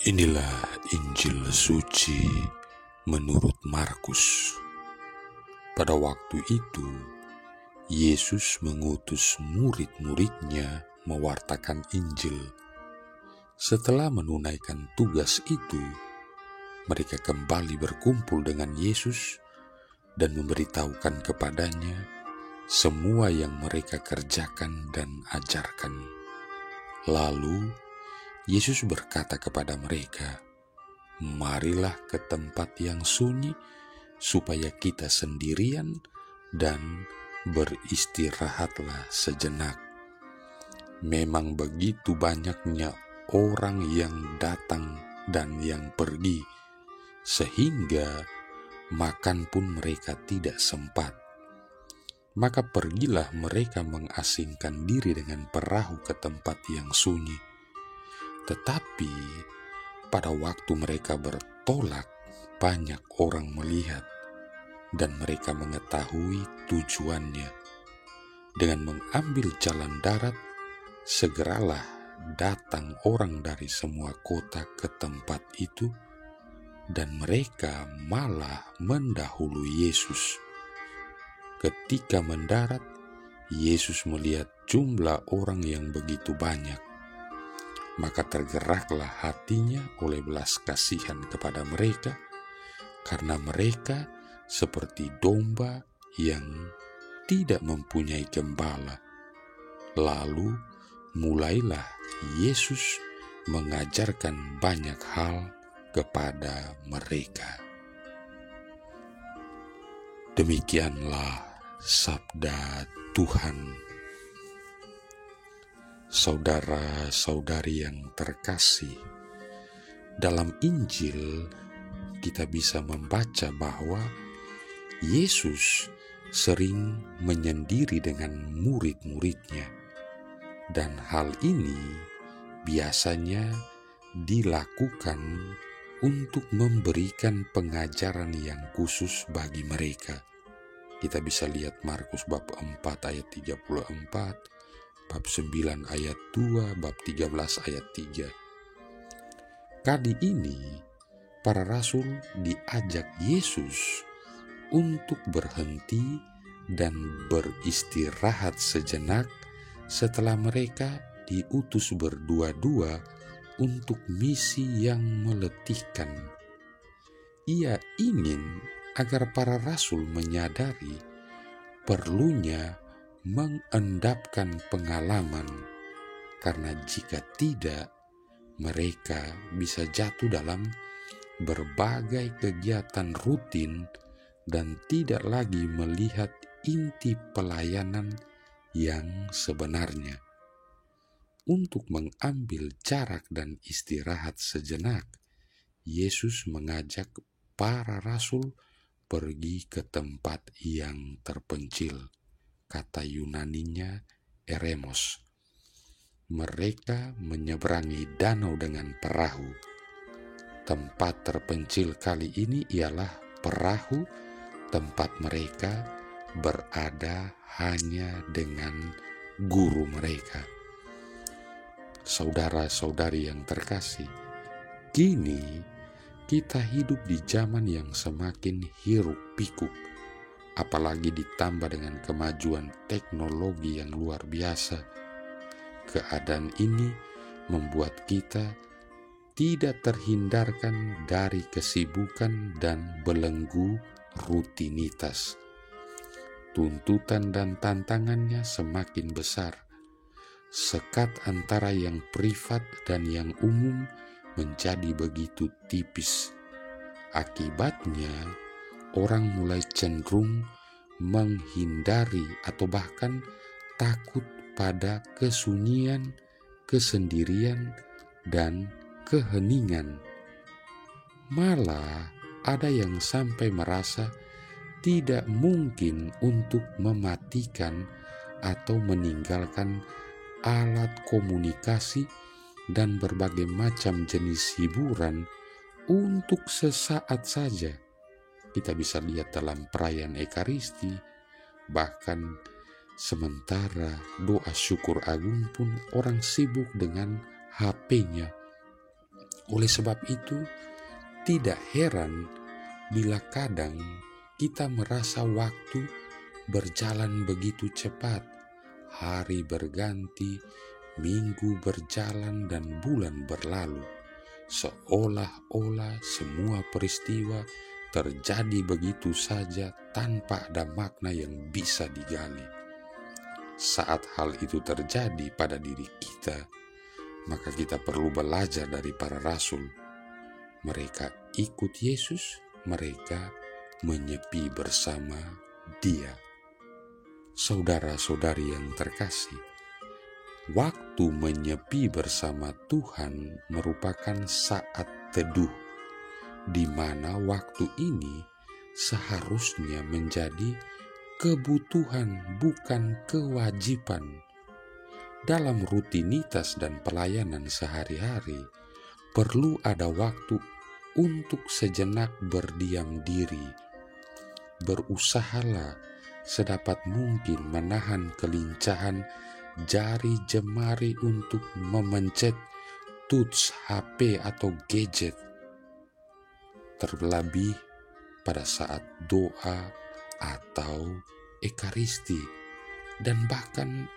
Inilah Injil suci menurut Markus. Pada waktu itu, Yesus mengutus murid-muridnya mewartakan Injil. Setelah menunaikan tugas itu, mereka kembali berkumpul dengan Yesus dan memberitahukan kepadanya semua yang mereka kerjakan dan ajarkan. Lalu, Yesus berkata kepada mereka, "Marilah ke tempat yang sunyi, supaya kita sendirian dan beristirahatlah sejenak." Memang begitu banyaknya orang yang datang dan yang pergi, sehingga makan pun mereka tidak sempat. Maka pergilah mereka mengasingkan diri dengan perahu ke tempat yang sunyi. Tetapi pada waktu mereka bertolak, banyak orang melihat dan mereka mengetahui tujuannya. Dengan mengambil jalan darat, segeralah datang orang dari semua kota ke tempat itu, dan mereka malah mendahului Yesus. Ketika mendarat, Yesus melihat jumlah orang yang begitu banyak. Maka tergeraklah hatinya oleh belas kasihan kepada mereka, karena mereka seperti domba yang tidak mempunyai gembala. Lalu mulailah Yesus mengajarkan banyak hal kepada mereka. Demikianlah sabda Tuhan. Saudara-saudari yang terkasih, dalam Injil kita bisa membaca bahwa Yesus sering menyendiri dengan murid-muridnya, dan hal ini biasanya dilakukan untuk memberikan pengajaran yang khusus bagi mereka. Kita bisa lihat Markus bab 4 ayat 34, bab 9 ayat 2, bab 13 ayat 3. Kali ini, para rasul diajak Yesus untuk berhenti dan beristirahat sejenak setelah mereka diutus berdua-dua untuk misi yang meletihkan. Ia ingin agar para rasul menyadari perlunya mengendapkan pengalaman, karena jika tidak, mereka bisa jatuh dalam berbagai kegiatan rutin dan tidak lagi melihat inti pelayanan yang sebenarnya. Untuk mengambil jarak dan istirahat sejenak, Yesus mengajak para rasul pergi ke tempat yang terpencil. Kata Yunaninya eremos. Mereka menyeberangi danau dengan perahu. Tempat terpencil kali ini ialah perahu, tempat mereka berada hanya dengan guru mereka. Saudara-saudari yang terkasih, kini kita hidup di zaman yang semakin hiruk-pikuk, apalagi ditambah dengan kemajuan teknologi yang luar biasa. Keadaan ini membuat kita tidak terhindarkan dari kesibukan dan belenggu rutinitas. Tuntutan dan tantangannya semakin besar. Sekat antara yang privat dan yang umum menjadi begitu tipis. Akibatnya, orang mulai cenderung menghindari atau bahkan takut pada kesunyian, kesendirian, dan keheningan. Malah ada yang sampai merasa tidak mungkin untuk mematikan atau meninggalkan alat komunikasi dan berbagai macam jenis hiburan untuk sesaat saja. Kita bisa lihat dalam perayaan Ekaristi, bahkan sementara doa syukur agung pun orang sibuk dengan HP-nya. Oleh sebab itu, tidak heran bila kadang kita merasa waktu berjalan begitu cepat, hari berganti, minggu berjalan, dan bulan berlalu, seolah-olah semua peristiwa terjadi begitu saja tanpa ada makna yang bisa digali. Saat hal itu terjadi pada diri kita, maka kita perlu belajar dari para rasul. Mereka ikut Yesus, mereka menyepi bersama Dia. Saudara-saudari yang terkasih, waktu menyepi bersama Tuhan merupakan saat teduh, di mana waktu ini seharusnya menjadi kebutuhan, bukan kewajiban. Dalam rutinitas dan pelayanan sehari-hari, perlu ada waktu untuk sejenak berdiam diri. Berusahalah sedapat mungkin menahan kelincahan jari jemari untuk memencet touch HP atau gadget, terlebih pada saat doa atau ekaristi, dan bahkan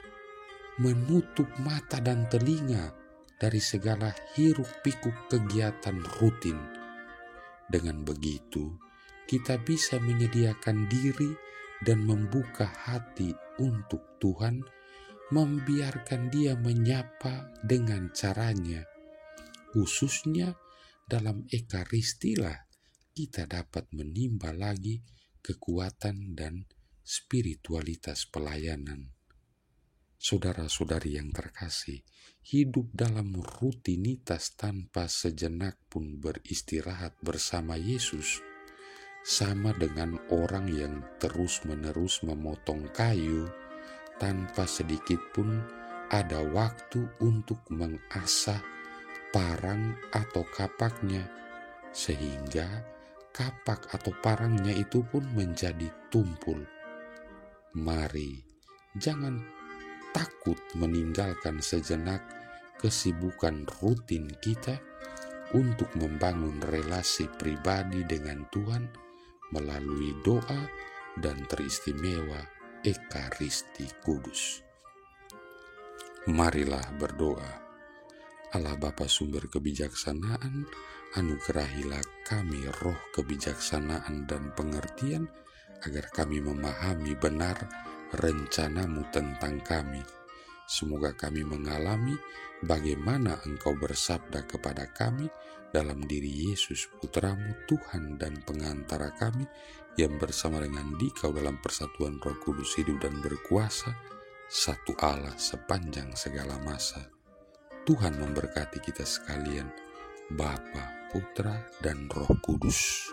menutup mata dan telinga dari segala hiruk-pikuk kegiatan rutin. Dengan begitu, kita bisa menyediakan diri dan membuka hati untuk Tuhan, membiarkan Dia menyapa dengan caranya. Khususnya dalam ekaristilah kita dapat menimba lagi kekuatan dan spiritualitas pelayanan. Saudara-saudari yang terkasih, hidup dalam rutinitas tanpa sejenak pun beristirahat bersama Yesus sama dengan orang yang terus-menerus memotong kayu tanpa sedikit pun ada waktu untuk mengasah parang atau kapaknya, sehingga kapak atau parangnya itu pun menjadi tumpul. Mari, jangan takut meninggalkan sejenak kesibukan rutin kita untuk membangun relasi pribadi dengan Tuhan melalui doa dan teristimewa Ekaristi Kudus. Marilah berdoa. Allah Bapa sumber kebijaksanaan, anugerahilah kami roh kebijaksanaan dan pengertian, agar kami memahami benar rencana-Mu tentang kami. Semoga kami mengalami bagaimana Engkau bersabda kepada kami dalam diri Yesus Putra-Mu, Tuhan dan pengantara kami, yang bersama dengan Dikau dalam persatuan Roh Kudus hidup dan berkuasa, satu Allah sepanjang segala masa. Tuhan memberkati kita sekalian, Bapa, Putra, dan Roh Kudus.